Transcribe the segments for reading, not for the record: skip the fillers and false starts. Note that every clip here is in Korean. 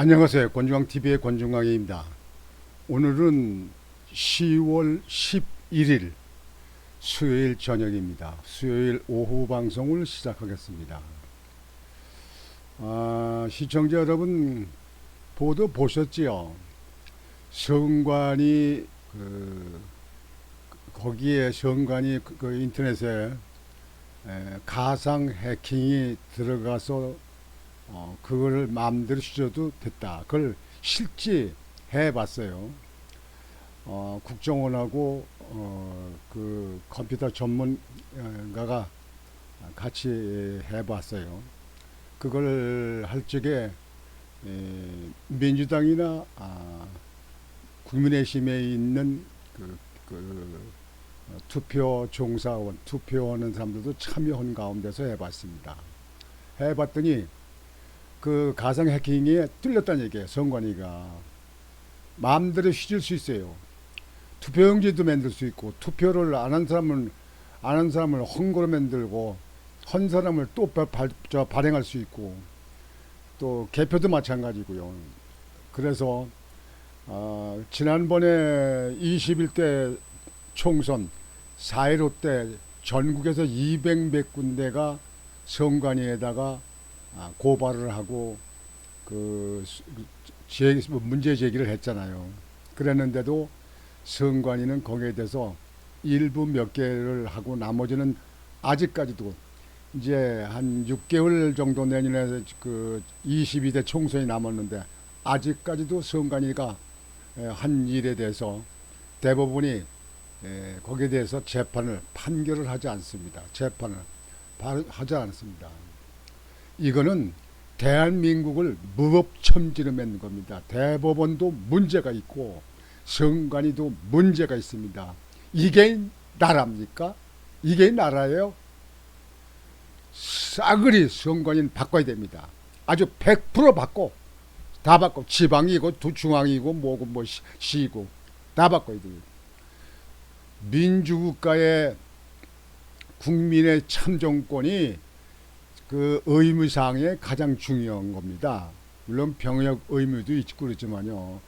안녕하세요. 권중광TV의 권중광입니다. 오늘은 10월 11일 수요일 저녁입니다. 수요일 오후 방송을 시작하겠습니다. 시청자 여러분 보도 보셨지요? 서은관이 거기에 서은관이 인터넷에 가상 해킹이 들어가서 그거를 마음대로 쓰셔도 됐다. 그걸 실제 해봤어요. 국정원하고 그 컴퓨터 전문가가 같이 해봤어요. 그걸 할 적에 민주당이나 국민의힘에 있는 투표 종사원, 투표하는 사람들도 참여한 가운데서 해봤습니다. 해봤더니 그 가상 해킹에 뚫렸다는 얘기예요. 선관위가 마음대로 휘질 수 있어요. 투표용지도 만들 수 있고, 투표를 안 한 사람을 헝거로 만들고, 한 사람을 또 발행할 수 있고, 또 개표도 마찬가지고요. 그래서 지난번에 21대 총선 4.15 때 전국에서 200몇 군데가 선관위에다가 고발을 하고 문제 제기를 했잖아요. 그랬는데도 선관위는 거기에 대해서 일부 몇 개를 하고 나머지는 아직까지도 이제 한 6개월 정도 내년에 그 22대 총선이 남았는데 아직까지도 선관위가 한 일에 대해서 대법원이 거기에 대해서 판결을 하지 않습니다. 재판을 하지 않습니다. 이거는 대한민국을 무법천지로 만든 겁니다. 대법원도 문제가 있고 선관위도 문제가 있습니다. 이게 나라입니까? 이게 나라예요? 싸그리 선관위는 바꿔야 됩니다. 아주 100% 바꿔. 다 바꿔. 지방이고 중앙이고 뭐고 뭐 시고 다 바꿔야 돼요. 민주국가의 국민의 참정권이 그 의무사항에 가장 중요한 겁니다. 물론 병역 의무도 있고 그렇지만요.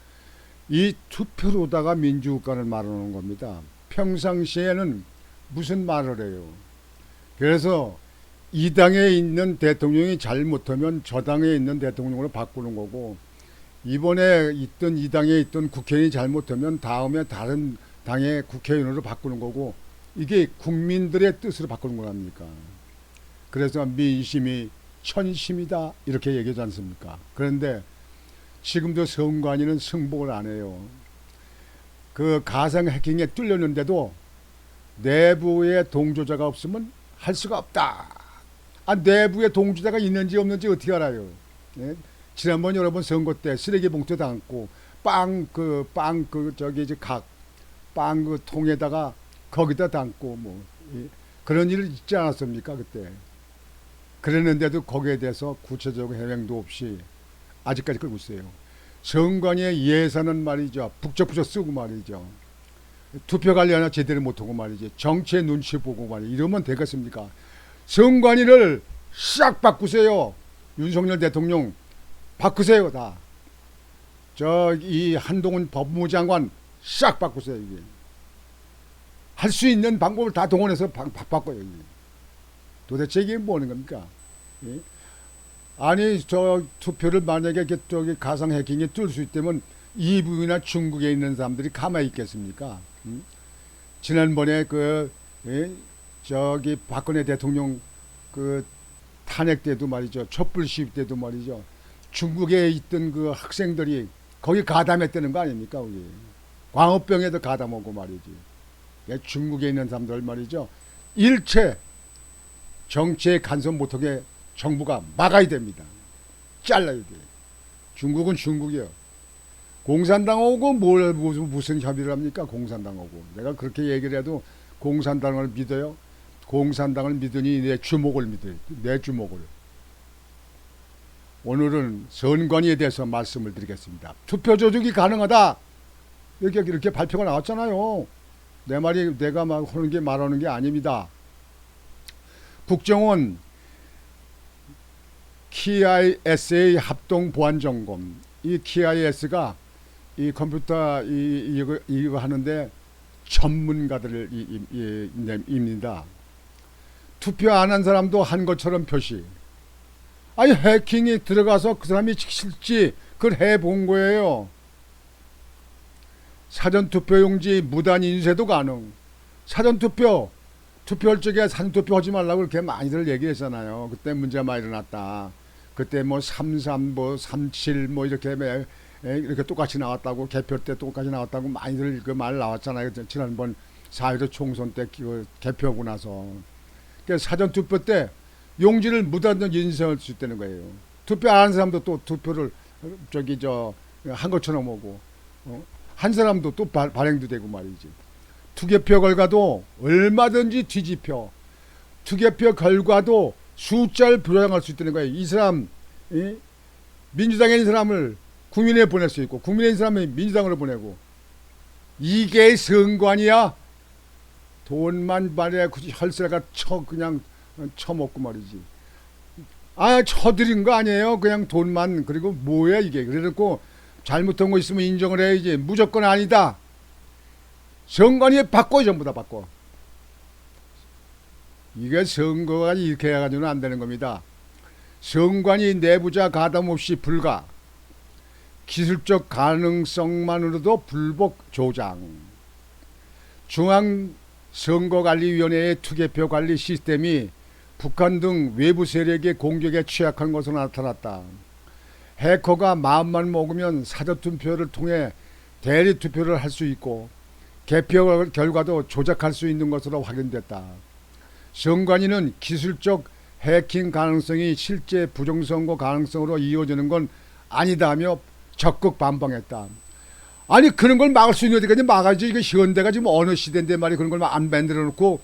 이 투표로다가 민주국가를 말하는 겁니다. 평상시에는 무슨 말을 해요. 그래서 이 당에 있는 대통령이 잘못하면 저 당에 있는 대통령으로 바꾸는 거고, 이번에 있던 이 당에 있던 국회의원이 잘못하면 다음에 다른 당의 국회의원으로 바꾸는 거고, 이게 국민들의 뜻으로 바꾸는 거랍니까? 그래서 민심이 천심이다 이렇게 얘기하지 않습니까? 그런데 지금도 선관위는 승복을 안 해요. 그 가상 해킹에 뚫렸는데도 내부에 동조자가 없으면 할 수가 없다. 내부에 동조자가 있는지 없는지 어떻게 알아요? 예? 지난번 여러분 선거 때 쓰레기 봉투 담고 빵 그 통에다가 거기다 담고 그런 일 있지 않았습니까 그때? 그랬는데도 거기에 대해서 구체적인 해명도 없이 아직까지 끌고 있어요. 선관위의 예산은 말이죠. 북적북적 쓰고 말이죠. 투표 관리 하나 제대로 못하고 말이죠. 정치의 눈치 보고 말이죠. 이러면 되겠습니까? 선관위를 싹 바꾸세요. 윤석열 대통령 바꾸세요 다. 이 한동훈 법무부 장관 싹 바꾸세요. 이게. 할 수 있는 방법을 다 동원해서 바꿔요. 이게. 도대체 이게 뭐는 겁니까? 예? 아니 투표를 만약에 저기 가상 해킹에 뜰 수 있다면 이북이나 중국에 있는 사람들이 가만히 있겠습니까? 지난번에 저기 박근혜 대통령 탄핵 때도 말이죠. 촛불 시위 때도 말이죠. 중국에 있던 그 학생들이 거기 가담했다는 거 아닙니까? 거기. 광우병에도 가담하고 말이지. 중국에 있는 사람들 말이죠. 일체 정치에 간섭 못하게 정부가 막아야 됩니다. 잘라야 돼. 중국은 중국이요. 공산당하고 무슨 협의를 합니까? 공산당하고. 내가 그렇게 얘기를 해도 공산당을 믿어요? 공산당을 믿으니 내 주목을 믿어요. 내 주목을. 오늘은 선관위에 대해서 말씀을 드리겠습니다. 투표 조작이 가능하다. 이렇게 발표가 나왔잖아요. 내가 말하는 게 아닙니다. 국정원 KISA 합동 보안 점검 이 KIS가 이 컴퓨터 이거 하는데 전문가들을 입니다. 투표 안 한 사람도 한 것처럼 표시. 아니 해킹이 들어가서 그 사람이 실지 그걸 해본 거예요. 사전투표용지 무단 인쇄도 가능. 사전투표 투표할 적에 사전투표 하지 말라고 그렇게 많이들 얘기했잖아요. 그때 문제가 많이 일어났다. 그때 뭐 33, 뭐 37, 뭐 이렇게 똑같이 나왔다고, 개표 때 똑같이 나왔다고 많이들 그 말 나왔잖아요. 지난번 4.15 총선 때 개표하고 나서. 그러니까 사전투표 때 용지를 무단으로 인쇄할 수 있다는 거예요. 투표 안 한 사람도 또 투표를 한 것처럼 오고, 한 사람도 또 발행도 되고 말이지. 투개표 결과도 얼마든지 뒤집혀. 투개표 결과도 숫자를 변형할 수 있다는 거예요. 이 사람, 민주당에 있는 사람을 국민에 보낼 수 있고, 국민에 있는 사람을 민주당으로 보내고. 이게 선관이야? 돈만 말이야, 혈세가 그냥 쳐먹고 말이지. 쳐드린 거 아니에요? 그냥 돈만. 그리고 뭐야 이게. 그래놓고 잘못한 거 있으면 인정을 해야지. 무조건 아니다. 선관위 바꿔, 전부 다 바꿔. 이게 선거가 이렇게 해가지고는 안 되는 겁니다. 선관위 내부자 가담 없이 불가. 기술적 가능성만으로도 불복 조장. 중앙선거관리위원회의 투개표 관리 시스템이 북한 등 외부 세력의 공격에 취약한 것으로 나타났다. 해커가 마음만 먹으면 사전투표를 통해 대리투표를 할 수 있고 개표 결과도 조작할 수 있는 것으로 확인됐다. 선관위는 기술적 해킹 가능성이 실제 부정선거 가능성으로 이어지는 건 아니다며 적극 반박했다. 아니 그런 걸 막을 수 있는 데까지 막아야지. 이거 현대가 지금 어느 시대인데 말이 그런 걸 안 만들어 놓고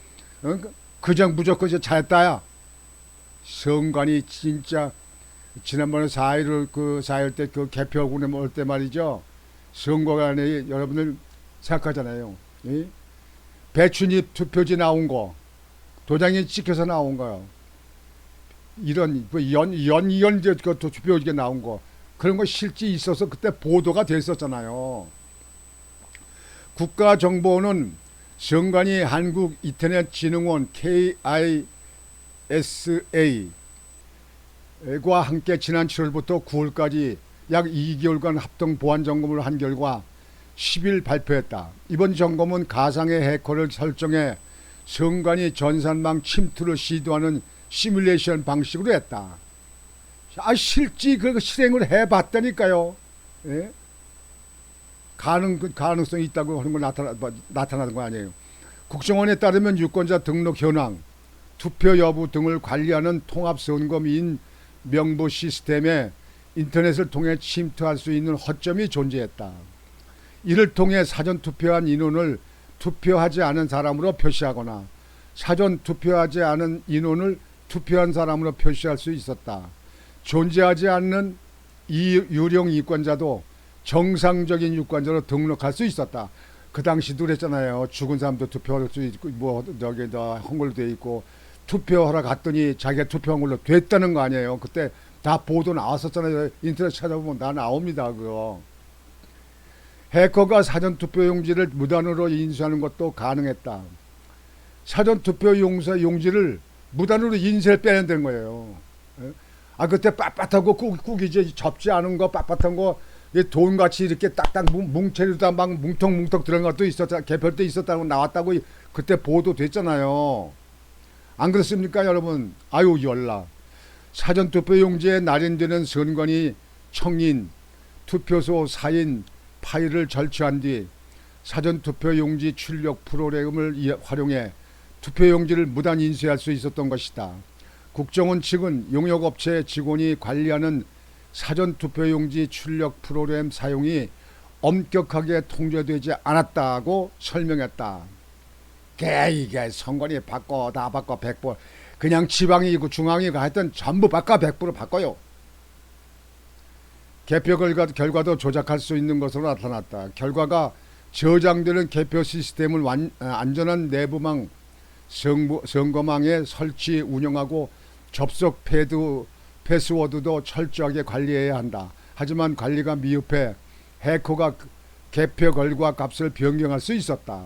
그냥 무조건 잘했다야. 선관위 진짜 지난번에 4.1 때 그 개표하고 올 때 말이죠. 선거관에 여러분들 생각하잖아요. 배춘입 투표지 나온 거, 도장이 찍혀서 나온 거요. 이런 그 투표지가 나온 거, 그런 거 실제 있어서 그때 보도가 됐었잖아요. 국가정보원은 선관위 한국인터넷진흥원 KISA과 함께 지난 7월부터 9월까지 약 2개월간 합동 보안 점검을 한 결과 10일 발표했다. 이번 점검은 가상의 해커를 설정해 선관위 전산망 침투를 시도하는 시뮬레이션 방식으로 했다. 실제 그 실행을 해봤다니까요. 예? 가능성이 있다고 하는 걸 나타나는 거 아니에요. 국정원에 따르면 유권자 등록 현황, 투표 여부 등을 관리하는 통합선거민 명부 시스템에 인터넷을 통해 침투할 수 있는 허점이 존재했다. 이를 통해 사전 투표한 인원을 투표하지 않은 사람으로 표시하거나 사전 투표하지 않은 인원을 투표한 사람으로 표시할 수 있었다. 존재하지 않는 이 유령 유권자도 정상적인 유권자로 등록할 수 있었다. 그 당시도 그랬잖아요. 죽은 사람도 투표할 수 있고 뭐 저기 한글로 돼 있고 투표하러 갔더니 자기가 투표한 걸로 됐다는 거 아니에요. 그때 다 보도 나왔었잖아요. 인터넷 찾아보면 다 나옵니다. 그거. 해커가 사전투표용지를 무단으로 인쇄하는 것도 가능했다. 사전투표 용지를 무단으로 인쇄를 빼낸다는 거예요. 그때 빳빳하고 꾹 이제 접지 않은 거 빳빳한 거 돈같이 이렇게 딱딱 뭉쳐리다 막 뭉텅뭉텅 들어간 것도 있었다. 개표 때 있었다고 나왔다고 그때 보도 됐잖아요. 안 그렇습니까 여러분? 열나. 사전투표용지에 날인되는 선관위 청인, 투표소 사인 파일을 절취한 뒤 사전투표용지 출력 프로그램을 활용해 투표용지를 무단 인쇄할 수 있었던 것이다. 국정원 측은 용역업체 직원이 관리하는 사전투표용지 출력 프로그램 사용이 엄격하게 통제되지 않았다고 설명했다. 이게 선관위 바꿔 다 바꿔 100%. 그냥 지방이고 중앙이고 하여튼 전부 바꿔 100% 바꿔요. 개표 결과도 조작할 수 있는 것으로 나타났다. 결과가 저장되는 개표 시스템을 안전한 내부망 선거망에 설치 운영하고 접속 패스워드도 철저하게 관리해야 한다. 하지만 관리가 미흡해 해커가 개표 결과 값을 변경할 수 있었다.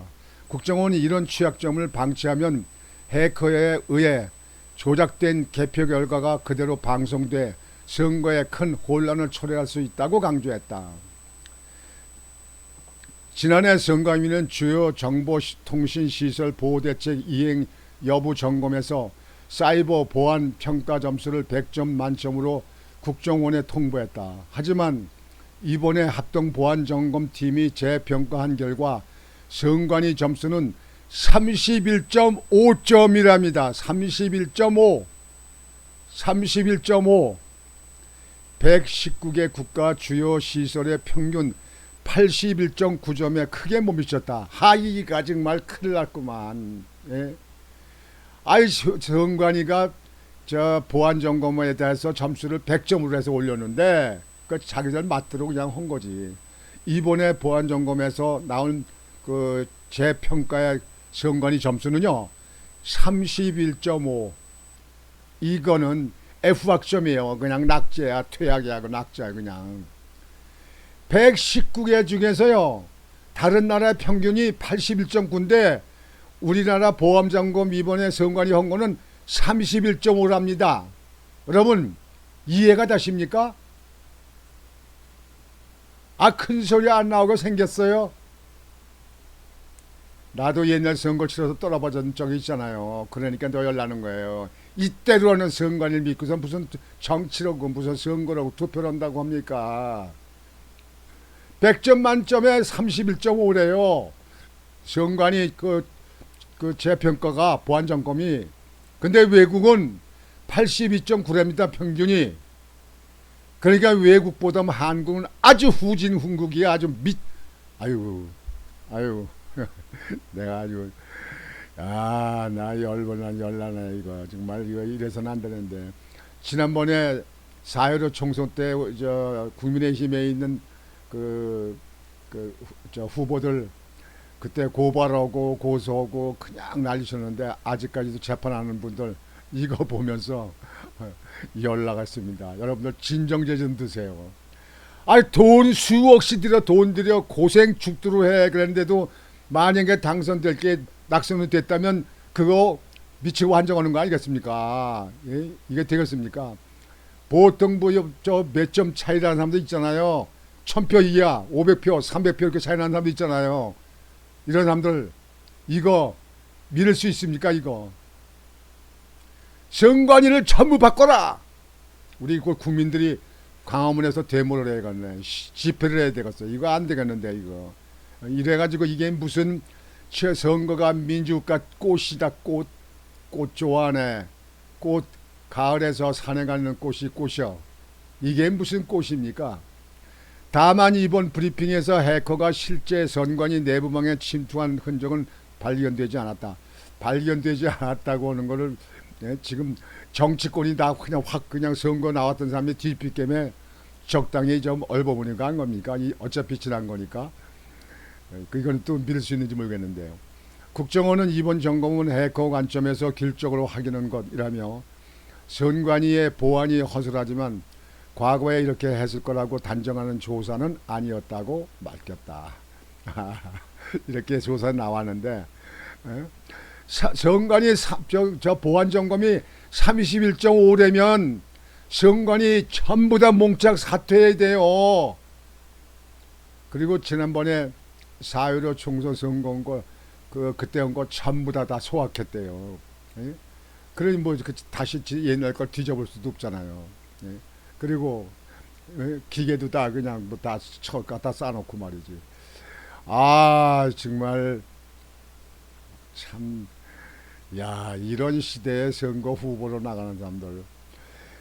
국정원이 이런 취약점을 방치하면 해커에 의해 조작된 개표 결과가 그대로 방송돼 선거에 큰 혼란을 초래할 수 있다고 강조했다. 지난해 선관위는 주요 정보통신시설 보호대책 이행 여부 점검에서 사이버 보안 평가 점수를 100점 만점으로 국정원에 통보했다. 하지만 이번에 합동보안점검팀이 재평가한 결과 선관위 점수는 31.5점이랍니다. 31.5. 31.5. 119개 국가 주요 시설의 평균 81.9점에 크게 못 미쳤다. 하이가 정말 큰일 났구만. 예. 아이 선관위가 저 보안 점검에 대해서 점수를 100점으로 해서 올렸는데 그 자기들 맛대로 그냥 한 거지. 이번에 보안 점검에서 나온 그 재평가의 선관위 점수는요 31.5. 이거는 F학점이에요. 그냥 낙제야. 퇴학이야. 그 낙제야 그냥. 119개 중에서요 다른 나라의 평균이 81.9인데 우리나라 보안점검 이번에 선관위 한 거는 31.5랍니다. 여러분 이해가 되십니까? 큰 소리 안 나오고 생겼어요. 나도 옛날 선거 치러서 떨어버진 적이 있잖아요. 그러니까 너 열나는 거예요. 이때로는 선관위를 믿고서 무슨 정치라고 무슨 선거라고 투표를 한다고 합니까? 100점 만점에 31.5래요. 선관위 그 재평가가 보안점검이. 근데 외국은 82.9랍니다. 평균이. 그러니까 외국보다 한국은 아주 후진후국이야. 아주 아유 내가 아주 나 열나네 이거 정말 이거 이래서는 안 되는데. 지난번에 4.15 총선 때 저 국민의힘에 있는 저 후보들 그때 고발하고 고소하고 그냥 난리쳤는데 아직까지도 재판하는 분들 이거 보면서 연락했습니다. 여러분들 진정제 좀 드세요. 돈 수억씩 들여 돈 들여 고생 죽도록 해. 그랬는데도 만약에 당선될 게 낙선이 됐다면 그거 미치고 환정하는 거 아니겠습니까? 예? 이게 되겠습니까? 보통 저 몇 점 차이라는 사람도 있잖아요. 1000표 이하, 500표, 300표 이렇게 차이 나는 사람도 있잖아요. 이런 사람들 이거 믿을 수 있습니까? 이거 선관위를 전부 바꿔라. 우리 국민들이 광화문에서 데모를 해야겠네. 집회를 해야 되겠어. 이거 안 되겠는데 이거. 이래가지고 이게 무슨 선거가 민주국가 꽃이다. 꽃 좋아하네. 꽃 가을에서 산에 가는 꽃이야. 이게 무슨 꽃입니까? 다만 이번 브리핑에서 해커가 실제 선관위 내부망에 침투한 흔적은 발견되지 않았다. 발견되지 않았다고 하는 거를 지금 정치권이 다 그냥 확 그냥 선거 나왔던 사람이 뒷빗겜에 적당히 좀 얼버무리고 한 겁니까? 어차피 지난 거니까. 그건 또 믿을 수 있는지 모르겠는데요. 국정원은 이번 점검은 해커 관점에서 길적으로 확인한 것이라며 선관위의 보안이 허술하지만 과거에 이렇게 했을 거라고 단정하는 조사는 아니었다고 밝혔다. 이렇게 조사 나왔는데 선관위 저 보안 점검이 31.5래면 선관위 전부 다 몽짝 사퇴해야 돼요. 그리고 지난번에 4.15 총선 선거 온 거 그때 온 거 전부 다 소확했대요. 예? 그러니 뭐 다시 옛날 걸 뒤져볼 수도 없잖아요. 예? 그리고 기계도 다 그냥 뭐 다 갖다 쌓아놓고 말이지. 정말 참 이런 시대에 선거 후보로 나가는 사람들.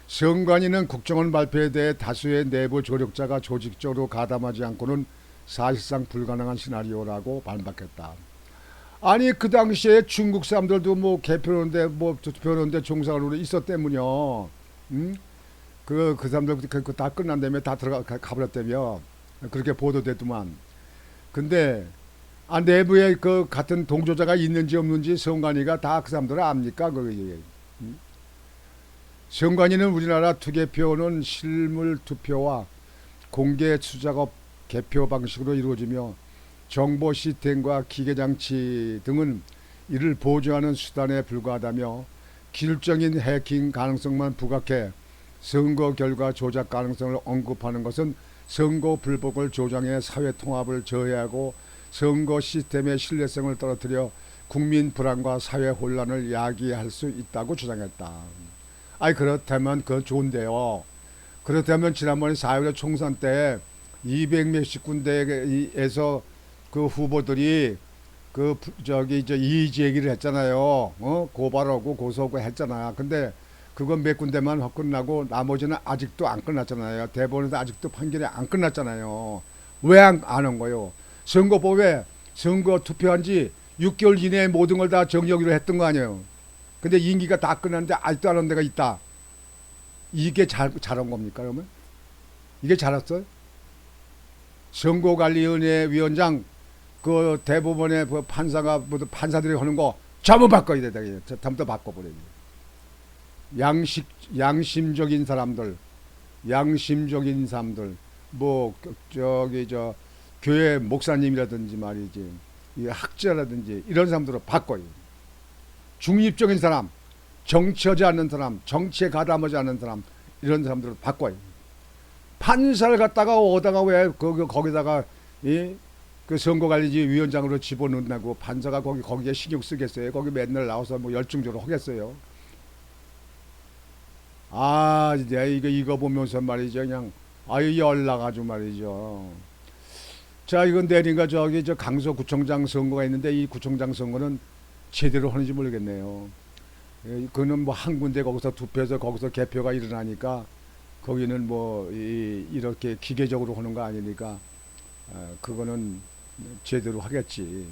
선관위는 국정원 발표에 대해 다수의 내부 조력자가 조직적으로 가담하지 않고는 사실상 불가능한 시나리오라고 반박했다. 그 당시에 중국 사람들도 뭐 개표하는데 뭐 투표하는데 종사로 있었다면요. 그 사람들 다 끝난 다음에 다 가버렸다며 그렇게 보도됐더만. 근데 내부에 그 같은 동조자가 있는지 없는지 선관위가 다 그 사람들을 압니까? 선관위는 우리나라 투개표는 실물 투표와 공개 수작업 개표 방식으로 이루어지며 정보 시스템과 기계장치 등은 이를 보조하는 수단에 불과하다며 기술적인 해킹 가능성만 부각해 선거 결과 조작 가능성을 언급하는 것은 선거 불복을 조장해 사회 통합을 저해하고 선거 시스템의 신뢰성을 떨어뜨려 국민 불안과 사회 혼란을 야기할 수 있다고 주장했다. 아니 그렇다면 그건 좋은데요. 그렇다면 지난번에 4.15 총선 때 200 몇십 군데에서 그 후보들이 그 저기 저 이의 제기를 했잖아요. 고발하고 고소하고 했잖아. 근데 그건 몇 군데만 끝나고 나머지는 아직도 안 끝났잖아요. 대법원에서 아직도 판결이 안 끝났잖아요. 왜 안 한 거요? 선거법에 선거 투표한 지 6개월 이내에 모든 걸 다 정정으로 했던 거 아니에요. 근데 임기가 다 끝났는데 아직도 안 한 데가 있다. 이게 잘한 겁니까 그러면? 이게 잘했어요? 선거관리위원회 위원장 그 대법원의 그 판사가 모두 판사들이 하는 거 전부 바꿔야 돼. 전부 다 바꿔버려. 양심적인 사람들 뭐 저기 저 교회 목사님이라든지 말이지 이 학자라든지 이런 사람들을 바꿔요. 중립적인 사람, 정치하지 않는 사람, 정치에 가담하지 않는 사람 이런 사람들을 바꿔요. 판사를 갖다가 오다가 왜 거기다가 그 선거관리위 위원장으로 집어넣는다고 판사가 거기에 신경 쓰겠어요? 거기 맨날 나와서 뭐 열중적으로 하겠어요? 아, 이제 이거 보면서 말이죠, 그냥 아유 열나가지고 말이죠. 자, 이건 내린가 저기 저 강서구청장 선거가 있는데 이 구청장 선거는 제대로 하는지 모르겠네요. 그는 뭐 한 군데 거기서 투표해서 거기서 개표가 일어나니까 거기는 뭐 이렇게 기계적으로 하는 거 아니니까 그거는 제대로 하겠지.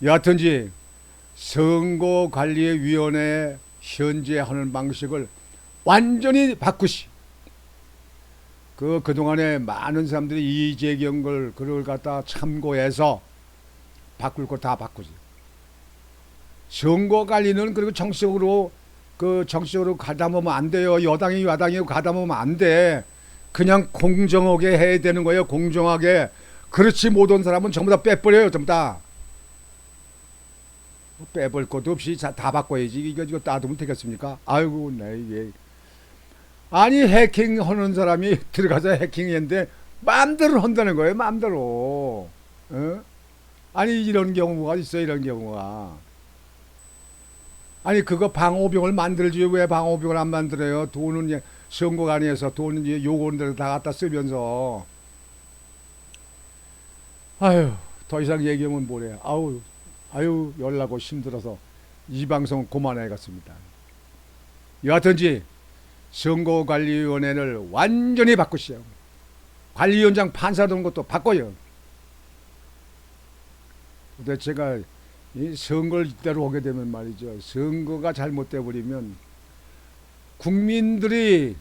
여하튼지 선거관리위원회 현재 하는 방식을 완전히 바꾸시. 그동안에 많은 사람들이 이의제기한 그걸 갖다 참고해서 바꿀 거 다 바꾸지. 선거관리는 그리고 정치적으로 가담하면 안 돼요. 여당이 야당이 가담하면 안 돼. 그냥 공정하게 해야 되는 거예요. 공정하게. 그렇지 못한 사람은 전부 다 빼버려요. 전부 다. 빼볼 것도 없이 다 바꿔야지. 이거 놔두면 되겠습니까? 아이고, 나 이게. 아니, 해킹하는 사람이 들어가서 해킹했는데 마음대로 한다는 거예요. 마음대로. 아니, 이런 경우가 있어요. 이런 경우가. 아니, 그거 방호병을 만들지 왜 방호병을 안 만들어요? 돈은 선거관리에서 돈은 요구하는 대로 다 갖다 쓰면서. 아유, 더 이상 얘기하면 뭐래. 아유, 열나고 힘들어서 이 방송 그만해야겠습니다. 여하튼지 선거관리위원회를 완전히 바꾸시오. 관리위원장 판사 되는 것도 바꿔요. 근데 제가 이 선거를 이대로 하게 되면 말이죠. 선거가 잘못돼 버리면 국민들이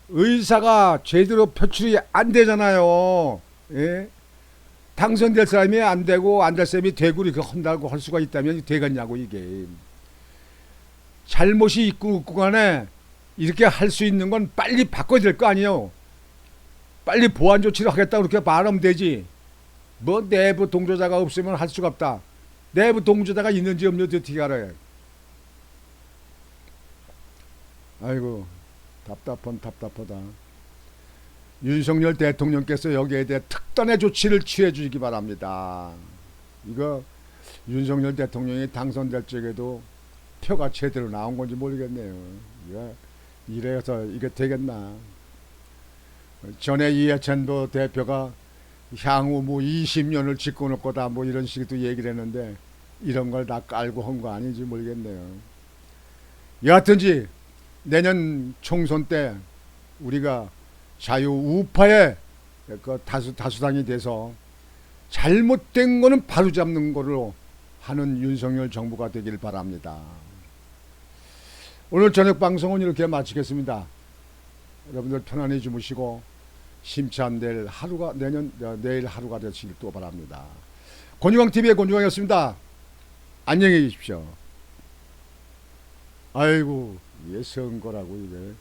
의사가 제대로 표출이 안 되잖아요. 예? 당선될 사람이 안 되고 안 될 사람이 되고 이렇게 한다고 할 수가 있다면 되겠냐고 이게. 잘못이 있고 없고 간에 이렇게 할 수 있는 건 빨리 바꿔야 될 거 아니에요. 빨리 보완 조치를 하겠다고 그렇게 말하면 되지. 뭐 내부 동조자가 없으면 할 수가 없다. 내부 동조자가 있는지 없는지 어떻게 알아요? 아이고 답답하다. 윤석열 대통령께서 여기에 대해 특단의 조치를 취해 주시기 바랍니다. 이거 윤석열 대통령이 당선될 적에도 표가 제대로 나온 건지 모르겠네요. 이래서 이게 되겠나. 전에 이해찬도 대표가 향후 뭐 20년을 집권할 거다 뭐 이런 식으로 얘기를 했는데 이런 걸 다 깔고 한 거 아닌지 모르겠네요. 여하튼지 내년 총선 때 우리가 자유우파의 그 다수당이 돼서 잘못된 거는 바로잡는 거로 하는 윤석열 정부가 되길 바랍니다. 오늘 저녁 방송은 이렇게 마치겠습니다. 여러분들 편안히 주무시고 심찬 내일 하루가 되시길 또 바랍니다. 권중광TV의 권중광이었습니다. 안녕히 계십시오. 아이고, 이게 선거라고 이게.